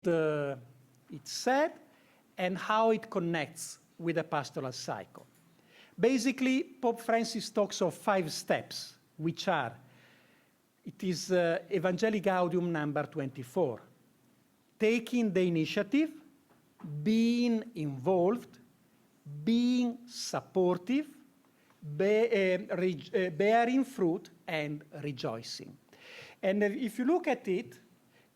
it's said and how it connects with the pastoral cycle. Basically, Pope Francis talks of 5 steps, which are, it is Evangelii Gaudium number 24, taking the initiative, being involved, being supportive, bearing fruit, and rejoicing. And if you look at it,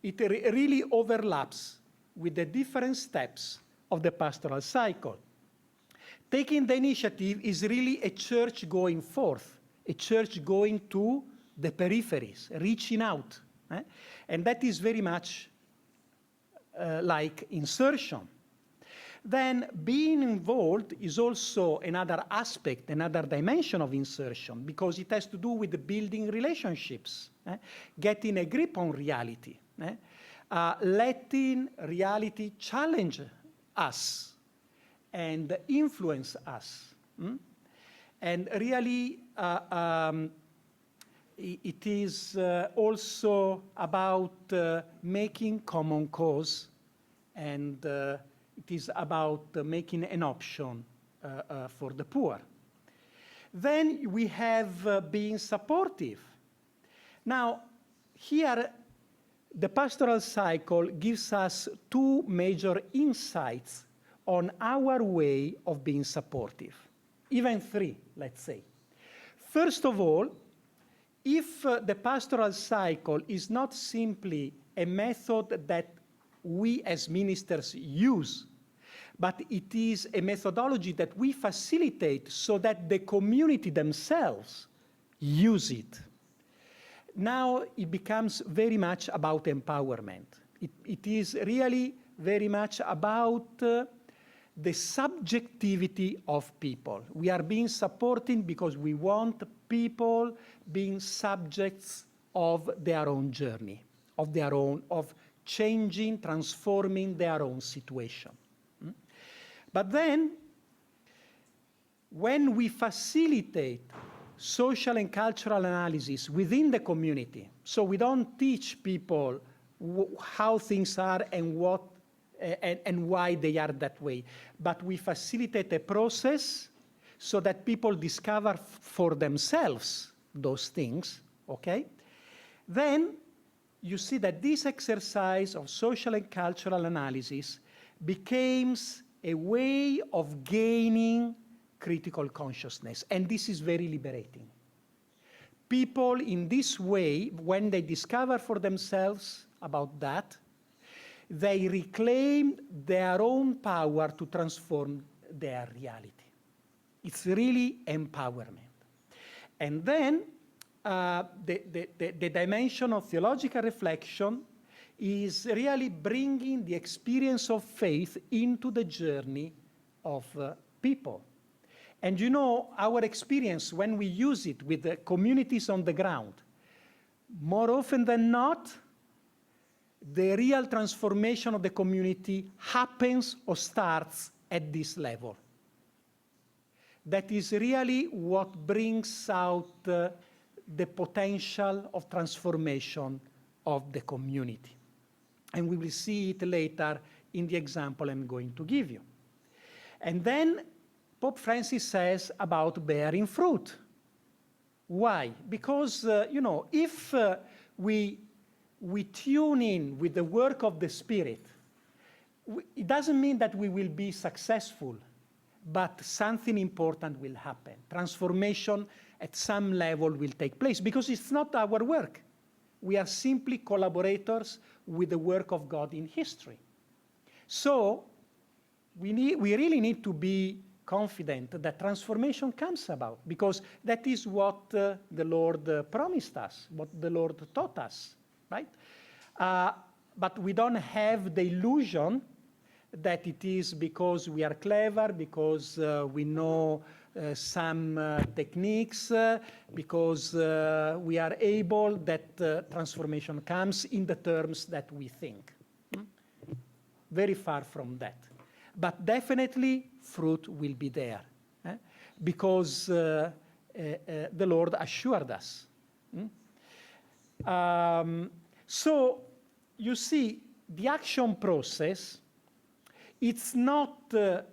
it really overlaps with the different steps of the pastoral cycle. Taking the initiative is really a church going forth, a church going to the peripheries, reaching out. And that is very much like insertion. Then being involved is also another aspect, another dimension of insertion, because it has to do with building relationships, getting a grip on reality, letting reality challenge us and influence us. And really, it is also about making common cause, and it is about making an option for the poor. Then we have being supportive. Now, here, the pastoral cycle gives us 2 major insights on our way of being supportive, even 3, let's say. First of all, if the pastoral cycle is not simply a method that we as ministers use, but it is a methodology that we facilitate so that the community themselves use it. Now it becomes very much about empowerment. It is really very much about the subjectivity of people. We are being supported because we want people being subjects of their own journey, of changing, transforming their own situation. But then, when we facilitate social and cultural analysis within the community, so we don't teach people how things are and what and why they are that way, but we facilitate a process so that people discover for themselves those things, okay? Then you see that this exercise of social and cultural analysis becomes a way of gaining critical consciousness, and this is very liberating. People in this way, when they discover for themselves about that, they reclaim their own power to transform their reality. It's really empowerment. And then the dimension of theological reflection is really bringing the experience of faith into the journey of people. And you know, our experience when we use it with the communities on the ground, more often than not, the real transformation of the community happens or starts at this level. That is really what brings out the potential of transformation of the community. And we will see it later in the example I'm going to give you. And then Pope Francis says about bearing fruit. Why? Because, you know, if we tune in with the work of the Spirit, it doesn't mean that we will be successful, but something important will happen. Transformation at some level will take place, because it's not our work. We are simply collaborators with the work of God in history. So we really need to be confident that transformation comes about, because that is what the Lord promised us, what the Lord taught us, right? But we don't have the illusion that it is because we are clever, because we know some techniques, because we are able, that transformation comes in the terms that we think. Very far from that. But definitely fruit will be there, because the Lord assured us. So you see, the action process, it's not a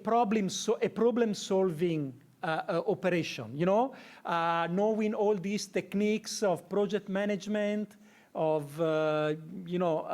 problem-solving operation, you know, knowing all these techniques of project management, of, you know,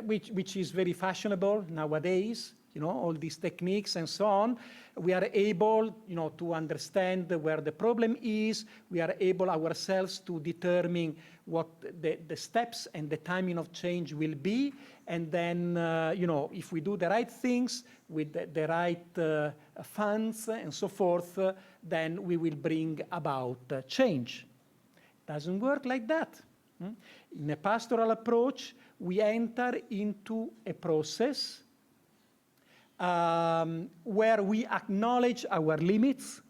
which is very fashionable nowadays, you know, all these techniques and so on. We are able, you know, to understand where the problem is. We are able ourselves to determine what the steps and the timing of change will be. And then, you know, if we do the right things with the right funds and so forth, then we will bring about change. Doesn't work like that. In a pastoral approach, we enter into a process where we acknowledge our limits,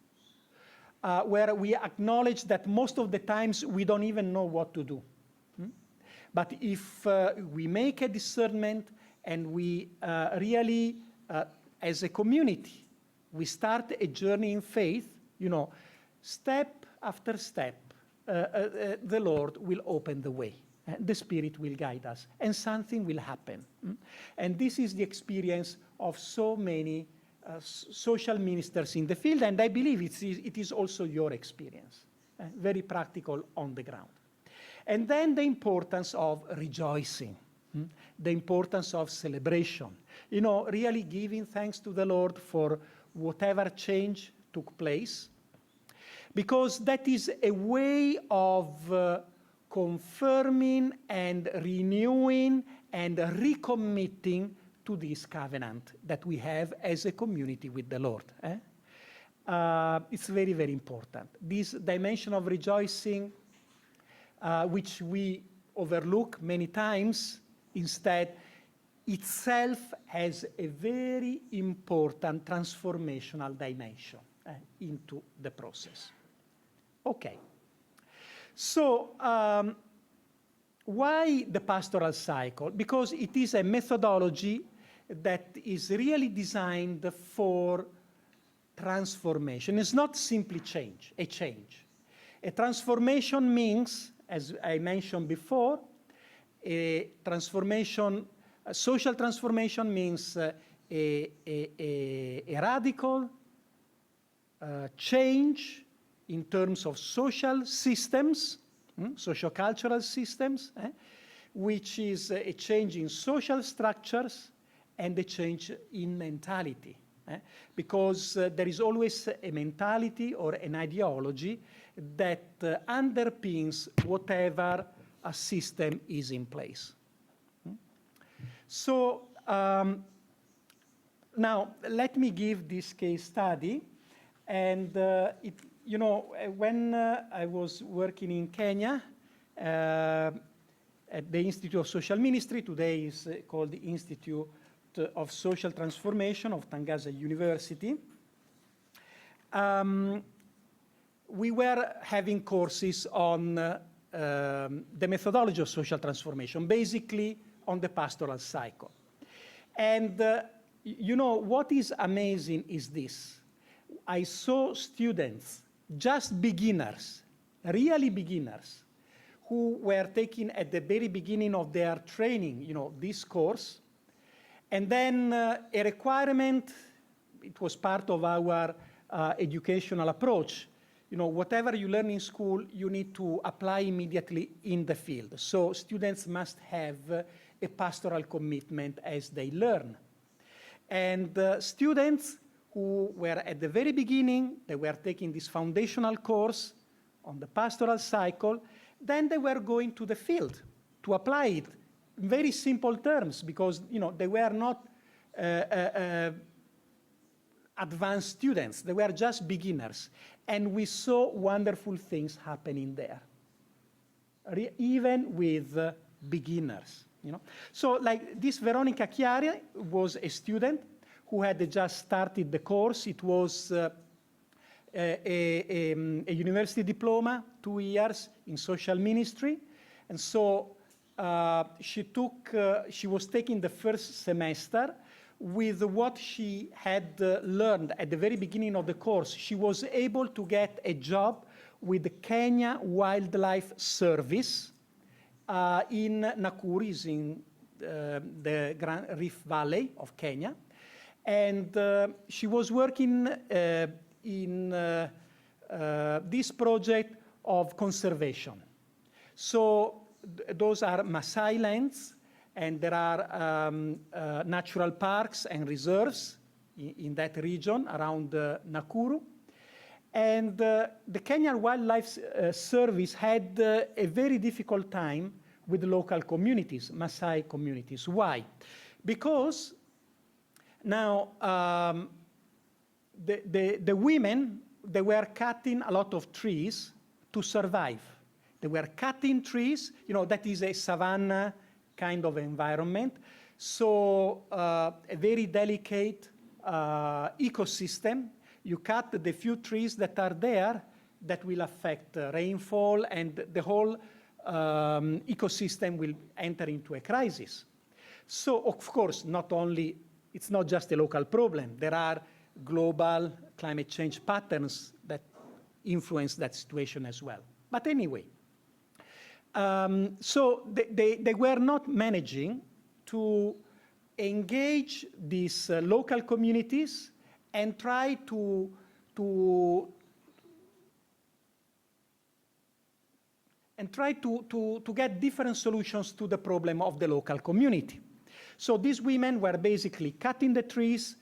where we acknowledge that most of the times we don't even know what to do. But if we make a discernment and we really, as a community, we start a journey in faith, you know, step after step, the Lord will open the way. The Spirit will guide us, and something will happen. And this is the experience of so many social ministers in the field, and I believe it is also your experience, very practical on the ground. And then the importance of rejoicing, the importance of celebration, you know, really giving thanks to the Lord for whatever change took place, because that is a way of confirming and renewing and recommitting to this covenant that we have as a community with the Lord. It's very, very important. This dimension of rejoicing, which we overlook many times, instead, itself has a very important transformational dimension into the process. Okay. So, why the pastoral cycle? Because it is a methodology that is really designed for transformation. It's not simply change, a change. A transformation means, as I mentioned before, a social transformation means a radical change in terms of social systems, socio-cultural systems, which is a change in social structures and a change in mentality. Because there is always a mentality or an ideology that underpins whatever a system is in place. So now let me give this case study. And you know, when I was working in Kenya at the Institute of Social Ministry, today is called the Institute of Social Transformation of Tangaza University, we were having courses on the methodology of social transformation, basically on the pastoral cycle. And you know, what is amazing is this. I saw students, just beginners, really beginners, who were taking at the very beginning of their training, you know, this course. And then a requirement, it was part of our educational approach. You know, whatever you learn in school, you need to apply immediately in the field. So students must have a pastoral commitment as they learn. And students who were at the very beginning, they were taking this foundational course on the pastoral cycle, then they were going to the field to apply it in very simple terms, because, you know, they were not advanced students, they were just beginners. And we saw wonderful things happening there, even with beginners, you know. So like this Veronica Chiari was a student who had just started the course. It was a university diploma, 2 years in social ministry. And so she was taking the first semester with what she had learned at the very beginning of the course. She was able to get a job with the Kenya Wildlife Service, in Nakuru, is in the Grand Rift Valley of Kenya. And she was working in this project of conservation. So those are Maasai lands, and there are natural parks and reserves in that region around Nakuru. And the Kenyan Wildlife Service had a very difficult time with local communities, Maasai communities. Why? Because now the women, they were cutting a lot of trees to survive. They were cutting trees, you know, that is a savanna kind of environment. So a very delicate ecosystem. You cut the few trees that are there, that will affect rainfall, and the whole ecosystem will enter into a crisis. So, of course, it's not just a local problem. There are global climate change patterns that influence that situation as well. But anyway, so they were not managing to engage these local communities and try to get different solutions to the problem of the local community. So these women were basically cutting the trees,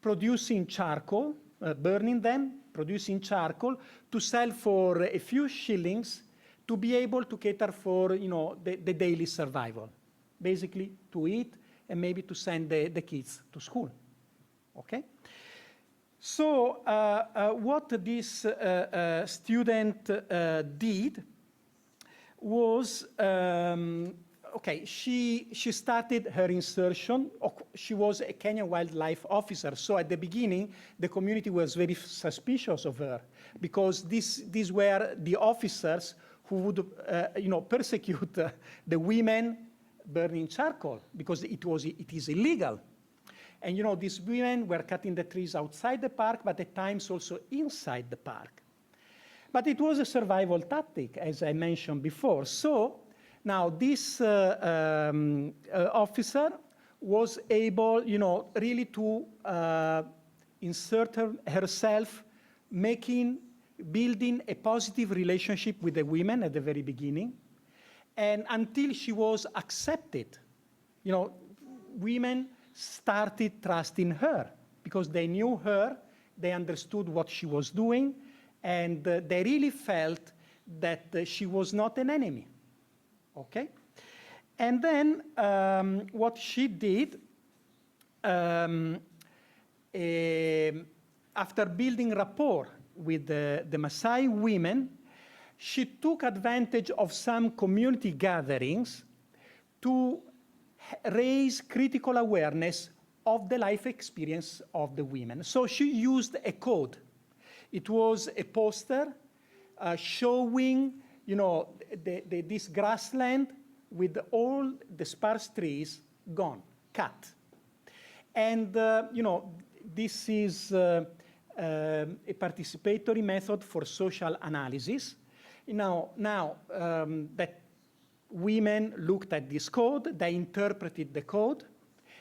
producing charcoal, burning them, producing charcoal to sell for a few shillings to be able to cater for, you know, the daily survival, basically to eat and maybe to send the kids to school. Okay. So what this student did was, okay, she started her insertion. She was a Kenyan wildlife officer. So at the beginning, the community was very suspicious of her, because these were the officers who would, you know, persecute the women burning charcoal, because it is illegal. And, you know, these women were cutting the trees outside the park, but at times also inside the park. But it was a survival tactic, as I mentioned before. So now this officer was able, you know, really to insert herself, building a positive relationship with the women at the very beginning, and until she was accepted. You know, women started trusting her because they knew her, they understood what she was doing, and they really felt that she was not an enemy. Okay? And then what she did, after building rapport with the Maasai women, she took advantage of some community gatherings to raise critical awareness of the life experience of the women. So she used a code. It was a poster showing, you know, this grassland with all the sparse trees gone, cut. And, you know, this is a participatory method for social analysis. Now that women looked at this code, they interpreted the code,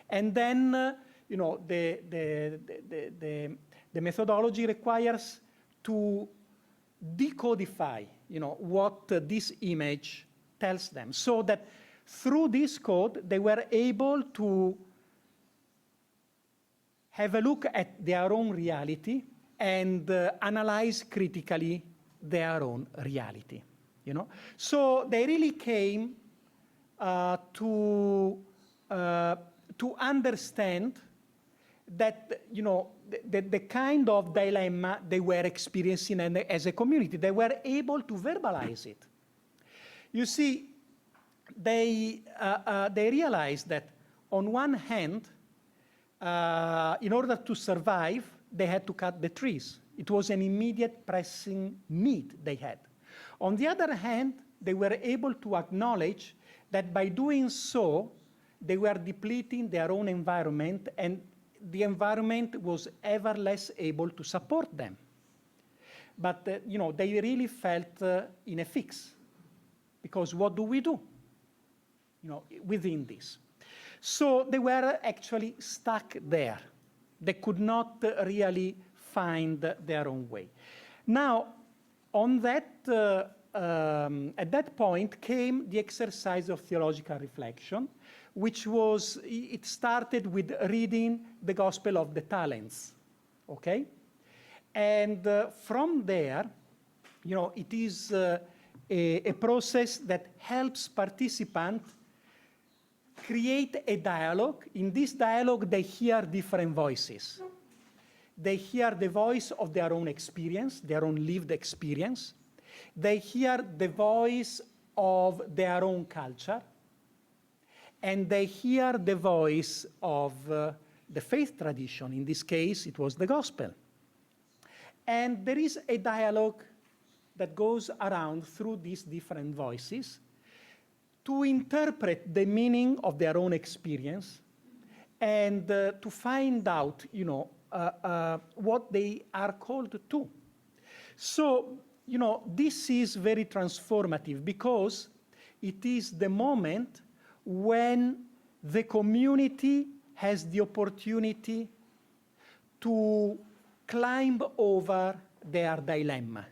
and then, you know, the methodology requires to decodify, you know, what this image tells them, so that through this code, they were able to have a look at their own reality and analyze critically their own reality, you know. So they really came to understand that, you know, the kind of dilemma they were experiencing, and as a community, they were able to verbalize it. You see, they realized that on one hand, in order to survive, they had to cut the trees. It was an immediate pressing need they had. On the other hand, they were able to acknowledge that by doing so, they were depleting their own environment, and the environment was ever less able to support them. But, you know, they really felt in a fix. Because what do we do? within this. So they were actually stuck there. They could not really find their own way. Now, on that, at that point came the exercise of theological reflection, which was, it started with reading the Gospel of the Talents, okay? And from there, it is a process that helps participants create a dialogue. In this dialogue, they hear different voices. They hear the voice of their own experience, their own lived experience. They hear the voice of their own culture. And they hear the voice of the faith tradition. In this case, it was the gospel. And there is a dialogue that goes around through these different voices to interpret the meaning of their own experience and to find out, what they are called to. So, this is very transformative because it is the moment when the community has the opportunity to climb over their dilemma,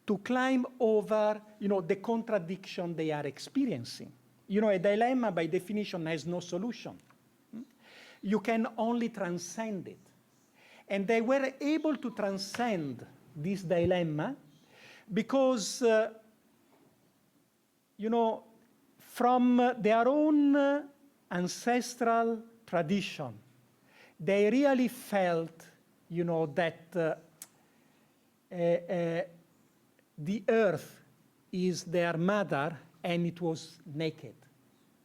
to climb over, the contradiction they are experiencing. A dilemma, by definition, has no solution. You can only transcend it. And they were able to transcend this dilemma because, from their own ancestral tradition, they really felt, that the earth is their mother and it was naked.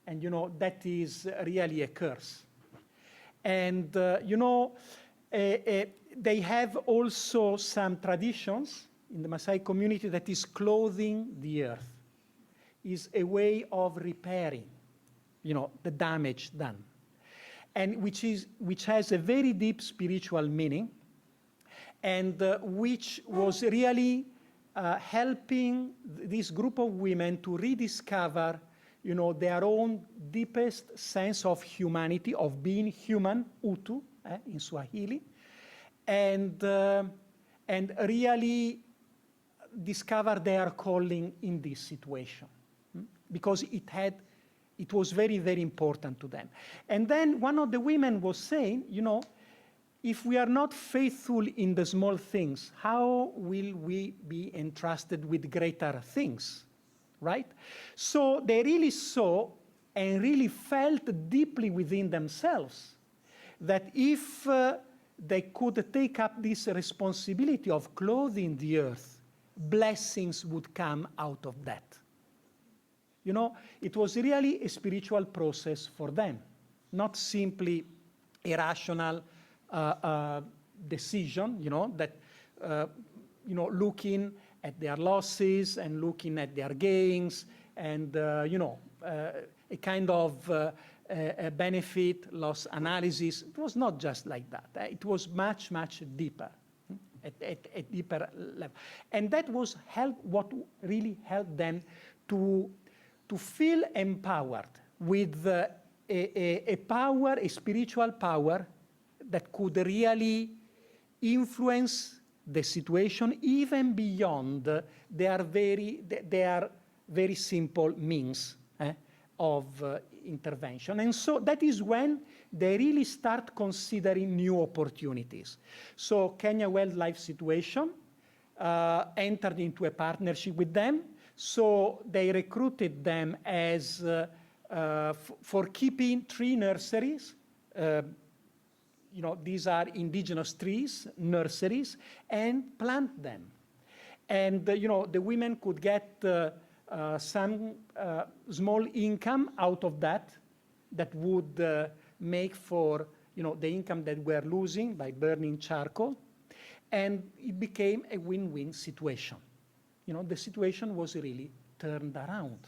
And, that is really a curse. And, they have also some traditions in the Maasai community that is clothing the earth, is a way of repairing, the damage done, and which has a very deep spiritual meaning, and which was really helping this group of women to rediscover, their own deepest sense of humanity, of being human, utu, in Swahili, and really discover their calling in this situation, because it was very, very important to them. And then one of the women was saying, if we are not faithful in the small things, how will we be entrusted with greater things, right? So they really saw and really felt deeply within themselves that if they could take up this responsibility of clothing the earth, blessings would come out of that. It was really a spiritual process for them, not simply a rational decision, that, looking at their losses and looking at their gains and, a kind of a benefit loss analysis. It was not just like that. It was much, much deeper, at a deeper level. And that was what really helped them to feel empowered with a power, a spiritual power that could really influence the situation even beyond their very simple means of intervention. And so that is when they really start considering new opportunities. So Kenya Wildlife Situation entered into a partnership with them. So they recruited them as for keeping tree nurseries. These are indigenous trees, nurseries, and plant them. And, the women could get some small income out of that would make for, the income that we're losing by burning charcoal. And it became a win-win situation. The situation was really turned around.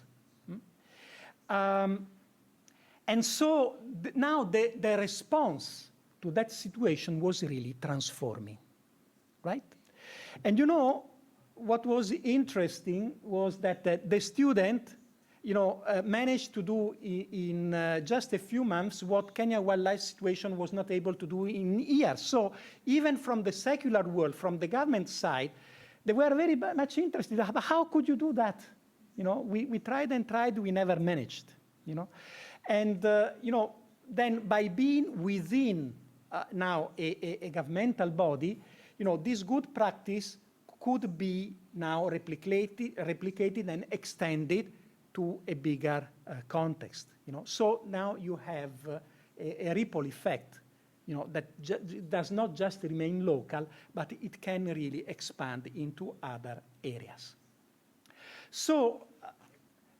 And so now the response to that situation was really transforming, right? And what was interesting was that the student, managed to do in just a few months what Kenya Wildlife Situation was not able to do in years. So even from the secular world, from the government side, they were very much interested. How could you do that? We tried and tried, we never managed. And then by being within now a governmental body, this good practice could be now replicated and extended to a bigger context. So now you have a ripple effect, that does not just remain local, but it can really expand into other areas. So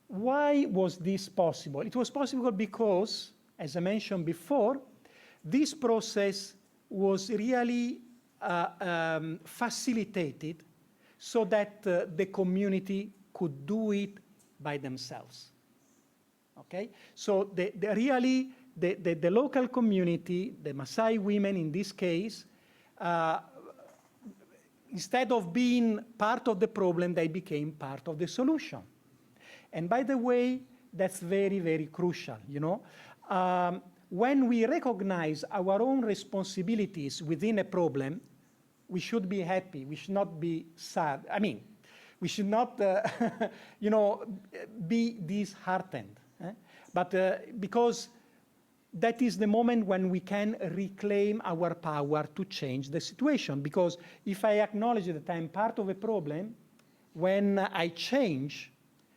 why was this possible? It was possible because, as I mentioned before, this process was really facilitated so that the community could do it by themselves. Okay? So the local community, the Maasai women in this case, instead of being part of the problem, they became part of the solution. And by the way, that's very, very crucial. When we recognize our own responsibilities within a problem, we should be happy. We should not be sad. I mean, we should not, be disheartened. But because that is the moment when we can reclaim our power to change the situation. Because if I acknowledge that I'm part of a problem, when I change,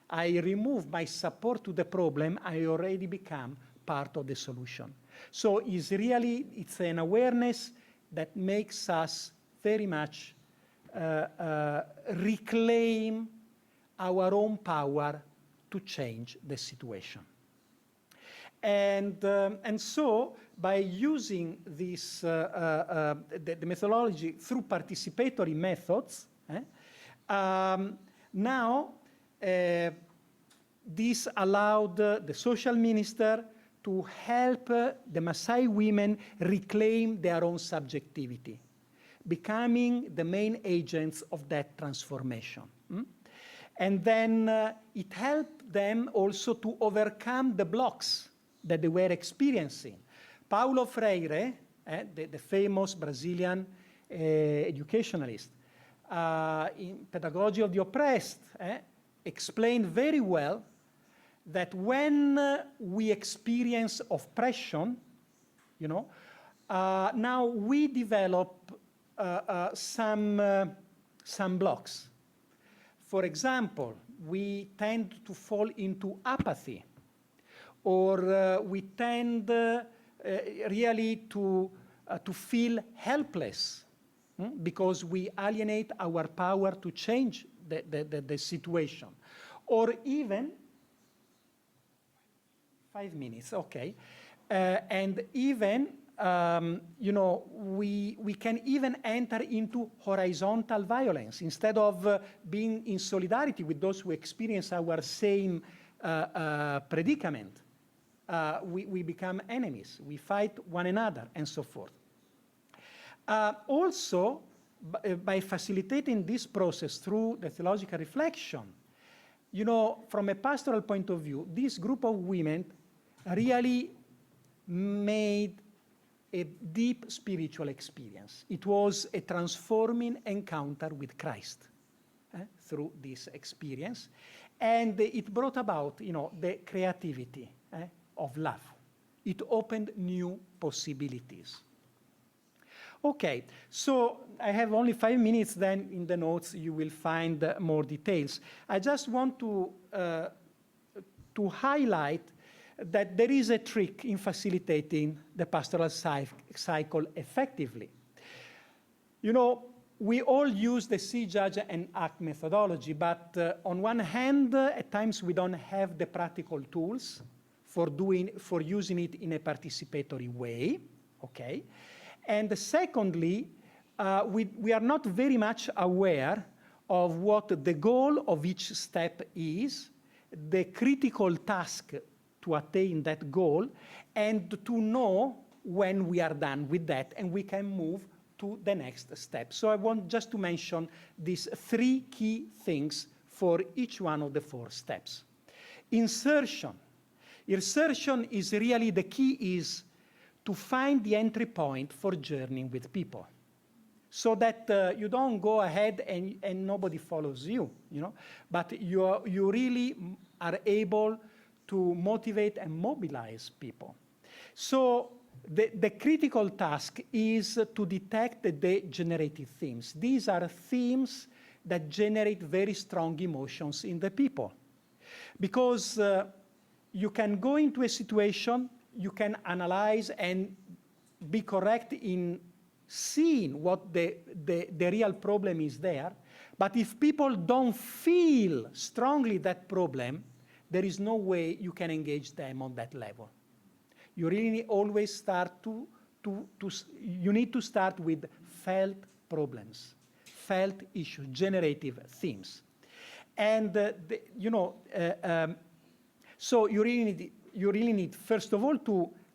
I remove my support to the problem, I already become part of the solution. So it's an awareness that makes us very much reclaim our own power to change the situation. And so by using this, the methodology through participatory methods, now this allowed the social minister to help the Maasai women reclaim their own subjectivity, becoming the main agents of that transformation. And then it helped them also to overcome the blocks that they were experiencing. Paulo Freire, the famous Brazilian educationalist, in Pedagogy of the Oppressed, explained very well that when we experience oppression, now we develop some blocks. For example, we tend to fall into apathy, or we tend really to feel helpless because we alienate our power to change the situation. Or even 5 minutes, okay. And even, we can even enter into horizontal violence. Instead of being in solidarity with those who experience our same predicament, we become enemies. We fight one another, and so forth. Also, by facilitating this process through the theological reflection, from a pastoral point of view, this group of women really made a deep spiritual experience. It was a transforming encounter with Christ through this experience. And it brought about, the creativity of love. It opened new possibilities. Okay, so I have only 5 minutes, then in the notes you will find more details. I just want to highlight that there is a trick in facilitating the pastoral cycle effectively. We all use the see, judge, and act methodology, but on one hand, at times we don't have the practical tools for using it in a participatory way, okay? And secondly, we are not very much aware of what the goal of each step is, the critical task to attain that goal, and to know when we are done with that and we can move to the next step. So I want just to mention these 3 key things for each one of the 4 steps. Insertion. Insertion is really the key is to find the entry point for journeying with people, so that you don't go ahead and nobody follows you, but you really are able to motivate and mobilize people. So the critical task is to detect the degenerative themes. These are themes that generate very strong emotions in the people. Because you can go into a situation, you can analyze and be correct in seeing what the real problem is there, but if people don't feel strongly that problem, there is no way you can engage them on that level. You really always start you need to start with felt problems, felt issues, generative themes. And, so you really need, first of all,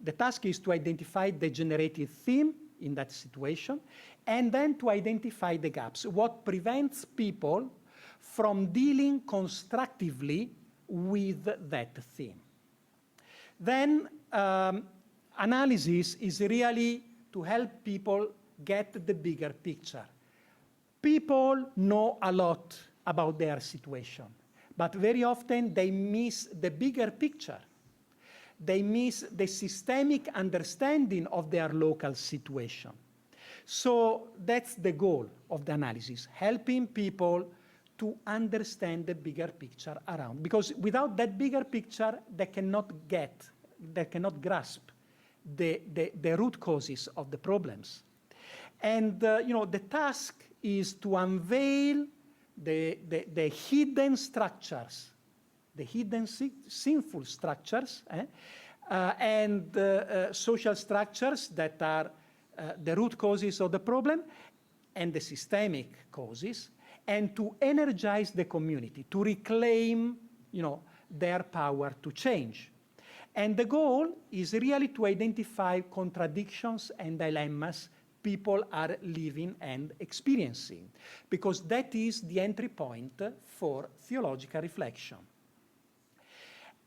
the task is to identify the generative theme in that situation, and then to identify the gaps, what prevents people from dealing constructively with that theme. Then analysis is really to help people get the bigger picture. People know a lot about their situation, but very often they miss the bigger picture. They miss the systemic understanding of their local situation. So that's the goal of the analysis, helping people to understand the bigger picture around. Because without that bigger picture, they cannot grasp the root causes of the problems. And the task is to unveil the hidden structures, the hidden sinful structures, and social structures that are the root causes of the problem and the systemic causes, and to energize the community, to reclaim their power to change. And the goal is really to identify contradictions and dilemmas people are living and experiencing, because that is the entry point for theological reflection.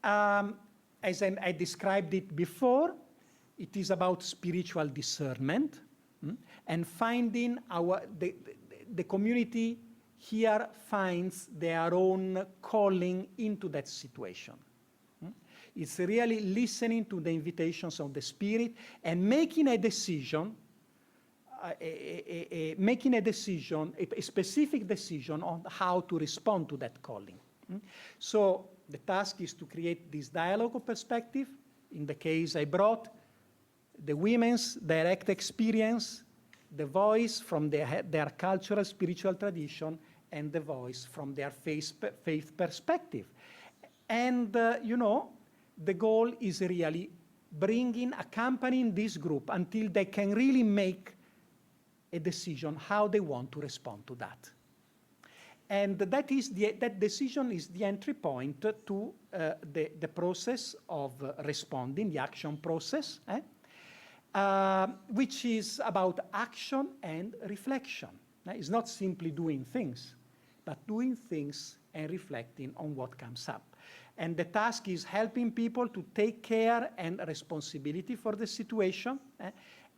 As I described it before, it is about spiritual discernment and finding the community here finds their own calling into that situation. It's really listening to the invitations of the Spirit and making a decision, a specific decision on how to respond to that calling. So the task is to create this dialogue of perspective. In the case I brought, the women's direct experience, the voice from their cultural, spiritual tradition, and the voice from their faith perspective. And, the goal is really accompanying this group until they can really make a decision how they want to respond to that. And that decision is the entry point to the process of responding, the action process, which is about action and reflection. It's not simply doing things, but doing things and reflecting on what comes up. And the task is helping people to take care and responsibility for the situation.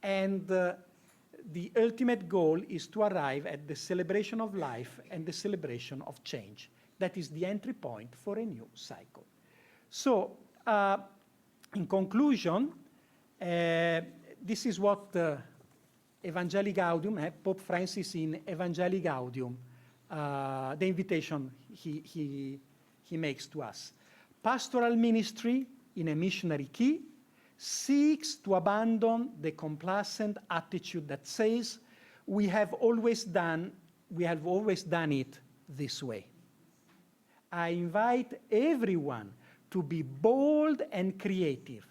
And the ultimate goal is to arrive at the celebration of life and the celebration of change. That is the entry point for a new cycle. So, in conclusion, this is what Evangelii Gaudium, Pope Francis in Evangelii Gaudium, the invitation he makes to us. Pastoral ministry in a missionary key seeks to abandon the complacent attitude that says we have always done it this way. I invite everyone to be bold and creative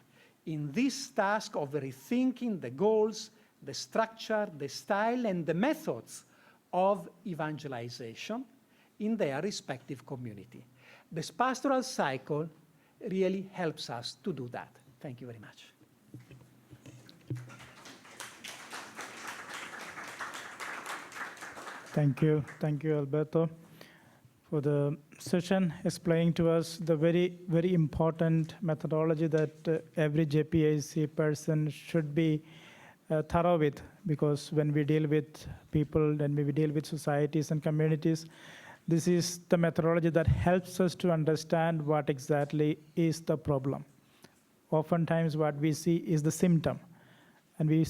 in this task of rethinking the goals, the structure, the style, and the methods of evangelization in their respective community. This pastoral cycle really helps us to do that. Thank you very much. Thank you, Alberto, for the session explaining to us the very, very important methodology that every JPIC person should be thorough with, because when we deal with people, then we deal with societies and communities, this is the methodology that helps us to understand what exactly is the problem. Oftentimes what we see is the symptom, and we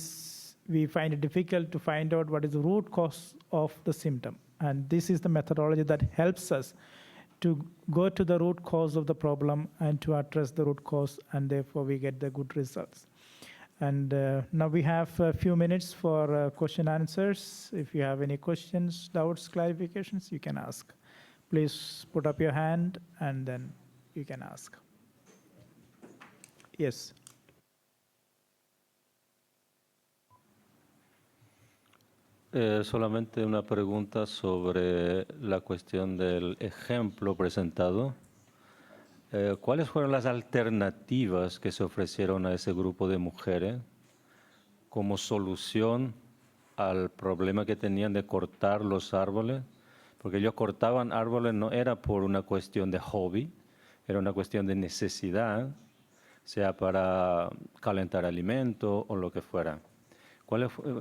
find it difficult to find out what is the root cause of the symptom. And this is the methodology that helps us to go to the root cause of the problem and to address the root cause, and therefore we get the good results. And now we have a few minutes for question and answers. If you have any questions, doubts, clarifications, you can ask. Please put up your hand and then you can ask. Yes. Solamente una pregunta sobre la cuestión del ejemplo presentado. ¿Cuáles fueron las alternativas que se ofrecieron a ese grupo de mujeres como solución al problema que tenían de cortar los árboles? Porque ellos cortaban árboles no era por una cuestión de hobby, era una cuestión de necesidad, sea para calentar alimento o lo que fuera.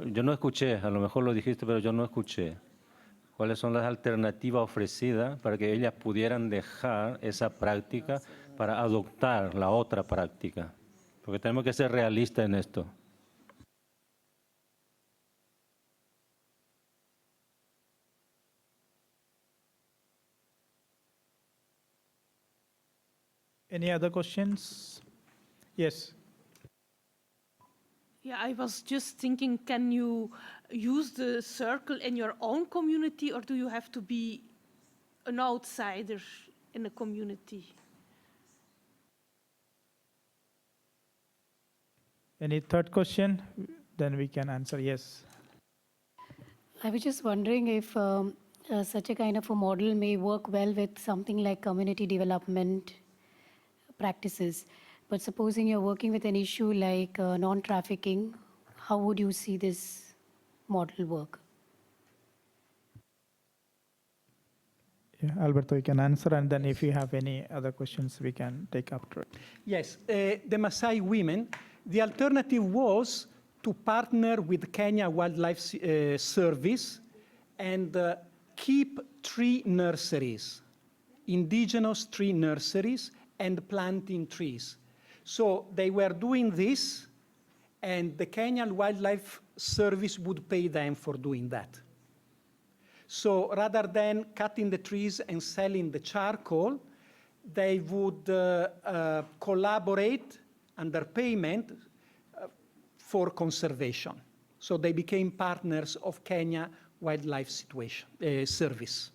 Yo no escuché, a lo mejor lo dijiste, pero yo no escuché. ¿Cuáles son las alternativas ofrecidas para que ellas pudieran dejar esa práctica para adoptar la otra práctica? Porque tenemos que ser realistas en esto. Any other questions? Yes. Yeah, I was just thinking, can you use the circle in your own community, or do you have to be an outsider in a community? Any third question? Then we can answer yes. I was just wondering if such a kind of a model may work well with something like community development practices. But supposing you're working with an issue like non-trafficking, how would you see this model work? Yeah, Alberto, you can answer, and then if you have any other questions, we can take after. Yes, the Maasai women, the alternative was to partner with Kenya Wildlife Service and keep tree nurseries, indigenous tree nurseries, and planting trees. So they were doing this, and the Kenyan Wildlife Service would pay them for doing that. So rather than cutting the trees and selling the charcoal, they would collaborate under payment for conservation. So they became partners of Kenya Wildlife Service.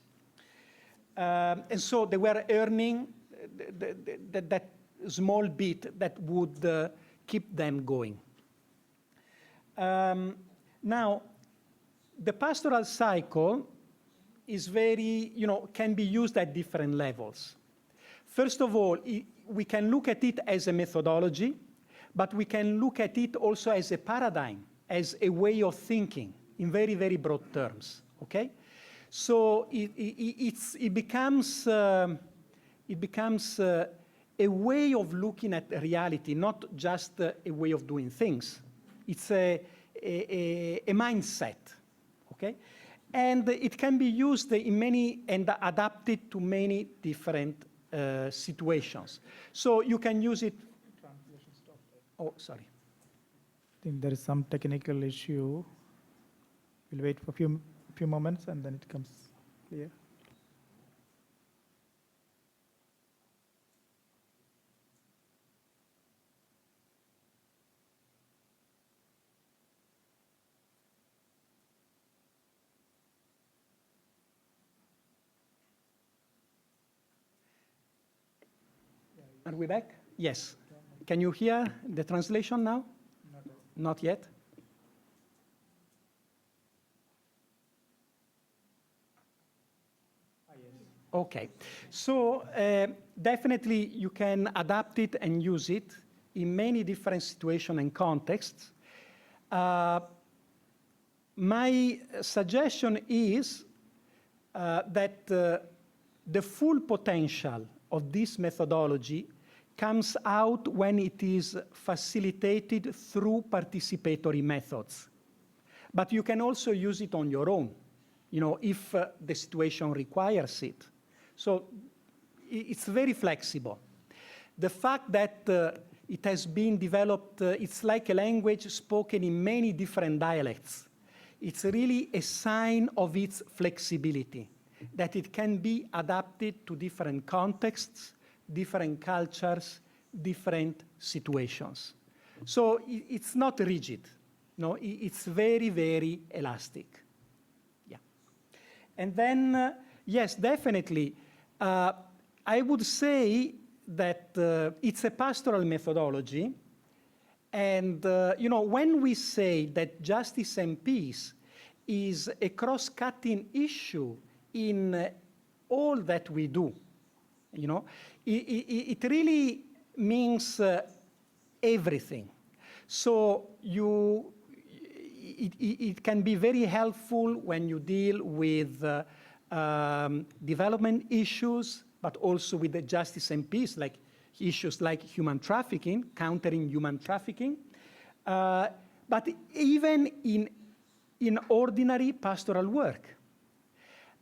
And so they were earning that small bit that would keep them going. Now, the pastoral cycle is very, can be used at different levels. First of all, we can look at it as a methodology, but we can look at it also as a paradigm, as a way of thinking in very, very broad terms, okay? So it becomes a way of looking at reality, not just a way of doing things. It's a mindset, okay? And it can be used in many and adapted to many different situations. So you can use it. Oh, sorry. I think there is some technical issue. We'll wait for a few moments and then it comes clear. Are we back? Yes. Can you hear the translation now? Not yet. Okay. So definitely you can adapt it and use it in many different situations and contexts. My suggestion is that the full potential of this methodology comes out when it is facilitated through participatory methods. But you can also use it on your own, if the situation requires it. So it's very flexible. The fact that it has been developed, it's like a language spoken in many different dialects. It's really a sign of its flexibility, that it can be adapted to different contexts, different cultures, different situations. So it's not rigid. No, it's very, very elastic. Yeah. And then, yes, definitely, I would say that it's a pastoral methodology. And, when we say that justice and peace is a cross-cutting issue in all that we do, it really means everything. So it can be very helpful when you deal with development issues, but also with the justice and peace, like issues like human trafficking, countering human trafficking, but even in ordinary pastoral work.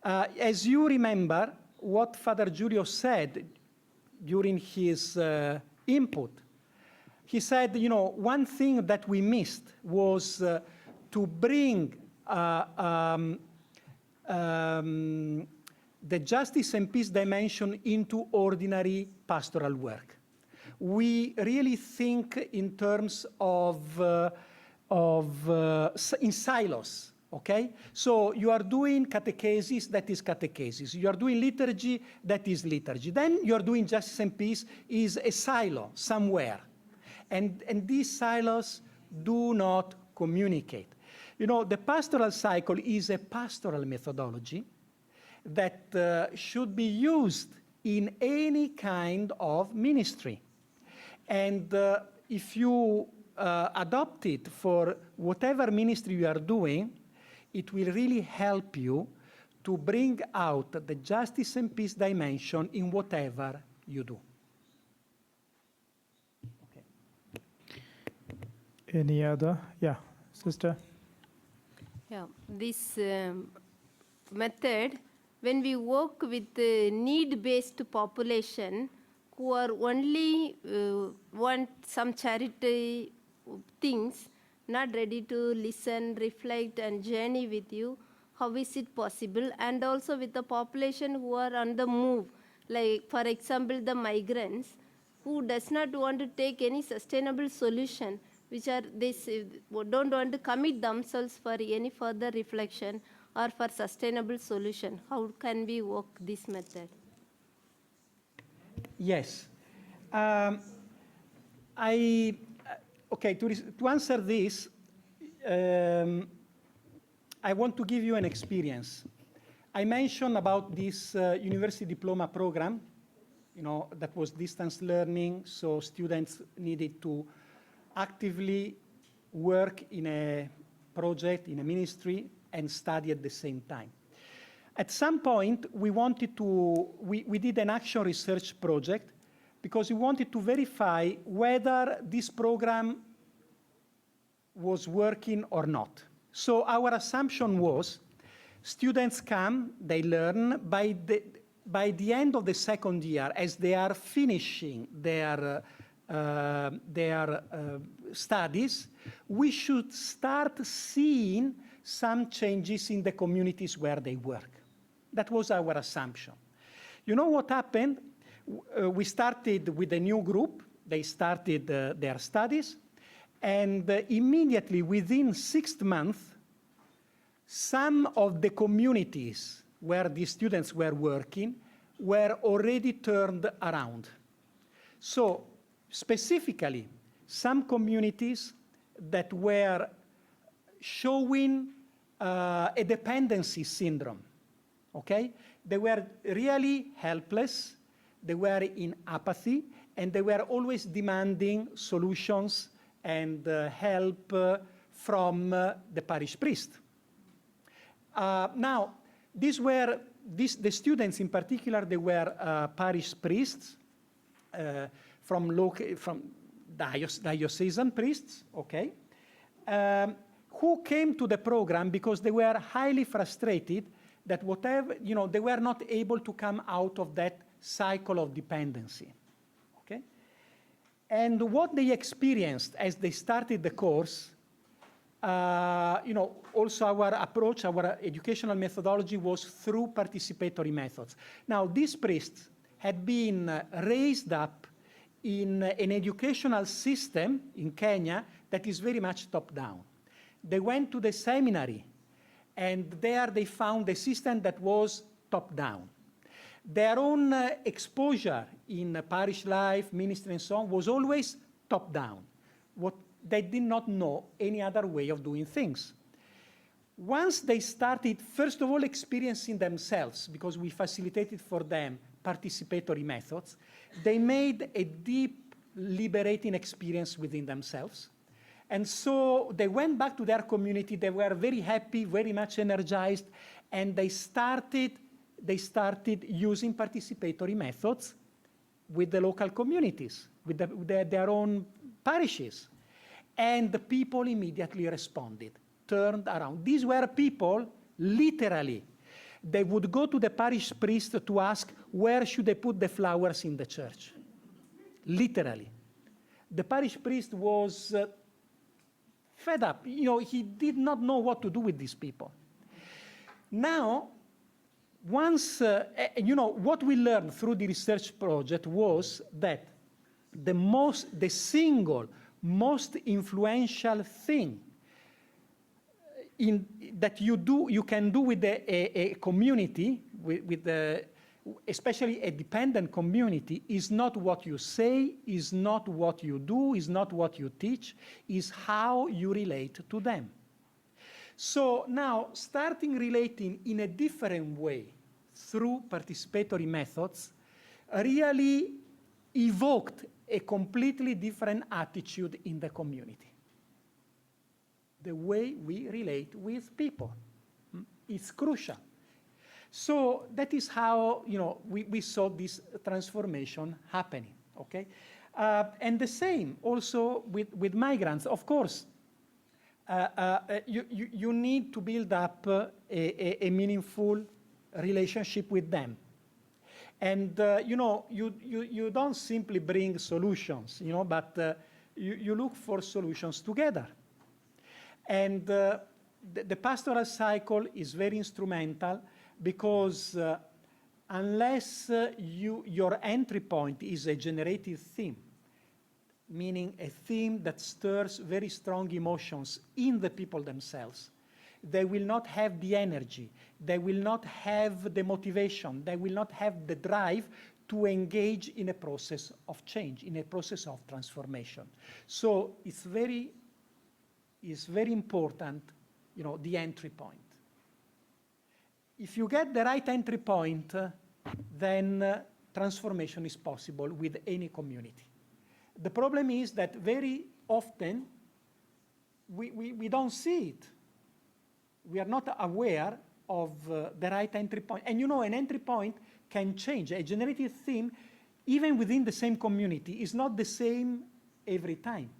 As you remember, what Father Giulio said during his input, he said, one thing that we missed was to bring the justice and peace dimension into ordinary pastoral work. We really think in terms of in silos, okay? So you are doing catechesis, that is catechesis. You are doing liturgy, that is liturgy. Then you are doing justice and peace is a silo somewhere. And these silos do not communicate. The pastoral cycle is a pastoral methodology that should be used in any kind of ministry. And if you adopt it for whatever ministry you are doing, it will really help you to bring out the justice and peace dimension in whatever you do. Okay. Any other? Yeah, sister. Yeah, this method, when we work with the need-based population who are only want some charity things, not ready to listen, reflect, and journey with you, how is it possible? And also with the population who are on the move, like for example the migrants who does not want to take any sustainable solution, which are this don't want to commit themselves for any further reflection or for sustainable solution. How can we work this method? Yes. Okay, to answer this, I want to give you an experience. I mentioned about this university diploma program, that was distance learning, so students needed to actively work in a project, in a ministry, and study at the same time. At some point, we did an action research project because we wanted to verify whether this program was working or not. So our assumption was students come, they learn, by the end of the second year, as they are finishing their studies, we should start seeing some changes in the communities where they work. That was our assumption. You know what happened? We started with a new group. They started their studies. And immediately, within 6 months, some of the communities where the students were working were already turned around. So specifically, some communities that were showing a dependency syndrome, okay? They were really helpless, they were in apathy, and they were always demanding solutions and help from the parish priest. Now, these were the students in particular, they were parish priests from diocesan priests, okay, who came to the program because they were highly frustrated that whatever, they were not able to come out of that cycle of dependency, okay? And what they experienced as they started the course, also our approach, our educational methodology was through participatory methods. Now, these priests had been raised up in an educational system in Kenya that is very much top-down. They went to the seminary, and there they found a system that was top-down. Their own exposure in parish life, ministry, and so on was always top-down. They did not know any other way of doing things. Once they started, first of all, experiencing themselves, because we facilitated for them participatory methods, they made a deep, liberating experience within themselves. And so they went back to their community. They were very happy, very much energized, and they started using participatory methods with the local communities, with their own parishes. And the people immediately responded, turned around. These were people, literally, they would go to the parish priest to ask, where should they put the flowers in the church? Literally. The parish priest was fed up. He did not know what to do with these people. Now, what we learned through the research project was that the single most influential thing that you can do with a community, especially a dependent community, is not what you say, is not what you do, is not what you teach, is how you relate to them. So now, starting relating in a different way through participatory methods really evoked a completely different attitude in the community. The way we relate with people is crucial. So that is how we saw this transformation happening. Okay, and the same also with migrants. Of course, you need to build up a meaningful relationship with them. And you don't simply bring solutions, but you look for solutions together. And the pastoral cycle is very instrumental because unless your entry point is a generative theme, meaning a theme that stirs very strong emotions in the people themselves, they will not have the energy, they will not have the motivation, they will not have the drive to engage in a process of change, in a process of transformation. So it's very important, the entry point. If you get the right entry point, then transformation is possible with any community. The problem is that very often we don't see it. We are not aware of the right entry point. And an entry point can change. A generative theme, even within the same community, is not the same every time.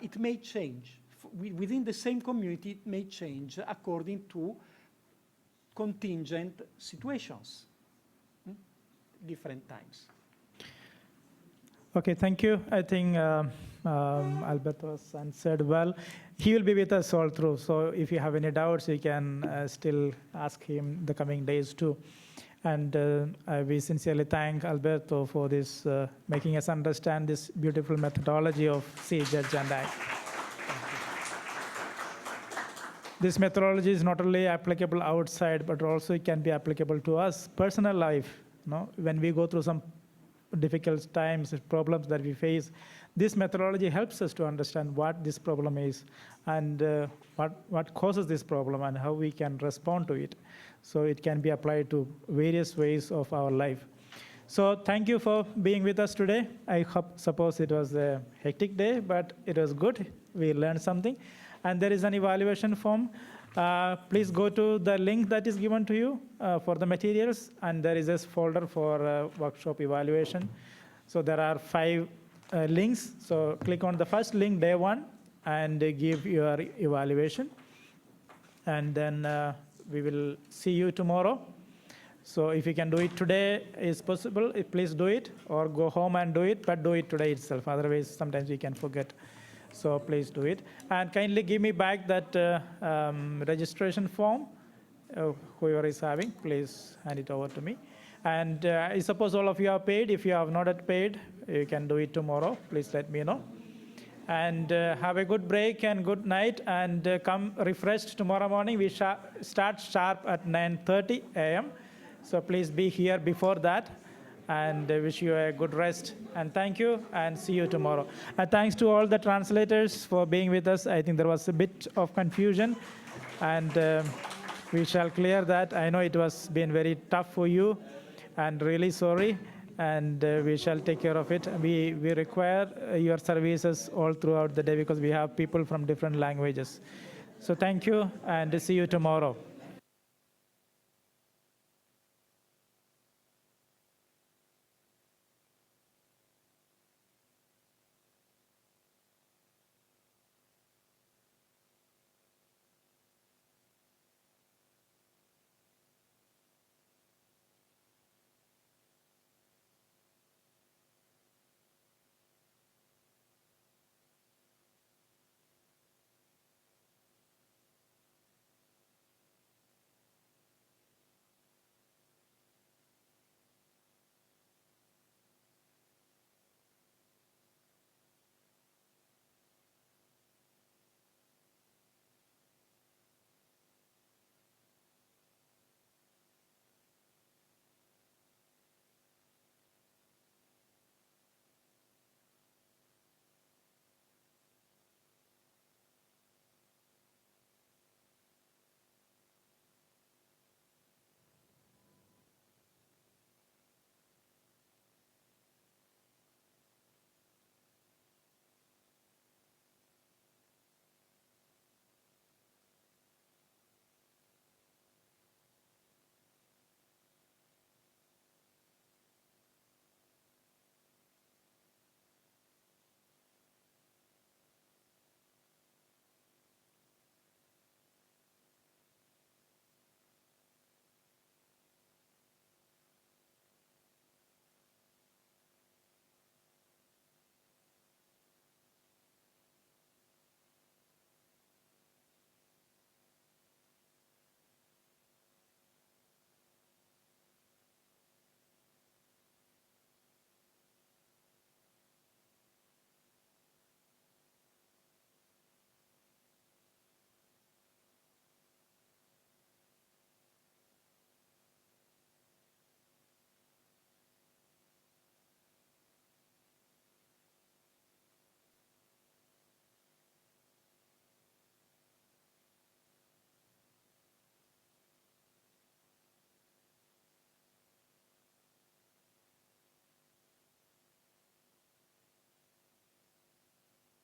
It may change. Within the same community, it may change according to contingent situations, different times. Okay, thank you. I think Alberto has answered well. He will be with us all through, so if you have any doubts, you can still ask him the coming days too. And we sincerely thank Alberto for this, making us understand this beautiful methodology of See, Judge, and Act. This methodology is not only applicable outside, but also it can be applicable to us, personal life. When we go through some difficult times, problems that we face, this methodology helps us to understand what this problem is and what causes this problem and how we can respond to it. So it can be applied to various ways of our life. So thank you for being with us today. I suppose it was a hectic day, but it was good. We learned something. And there is an evaluation form. Please go to the link that is given to you for the materials, and there is a folder for workshop evaluation. So there are 5 links. So click on the first link, day 1, and give your evaluation. And then we will see you tomorrow. So if you can do it today is possible, please do it, or go home and do it, but do it today itself. Otherwise, sometimes we can forget. So please do it. And kindly give me back that registration form. Whoever is having, please hand it over to me. And I suppose all of you are paid. If you have not yet paid, you can do it tomorrow. Please let me know. And have a good break and good night. And come refreshed tomorrow morning. We start sharp at 9:30 a.m. So please be here before that. And I wish you a good rest. And thank you, and see you tomorrow. And thanks to all the translators for being with us. I think there was a bit of confusion, and we shall clear that. I know it was been very tough for you, and really sorry. And we shall take care of it. We require your services all throughout the day because we have people from different languages. So thank you, and see you tomorrow.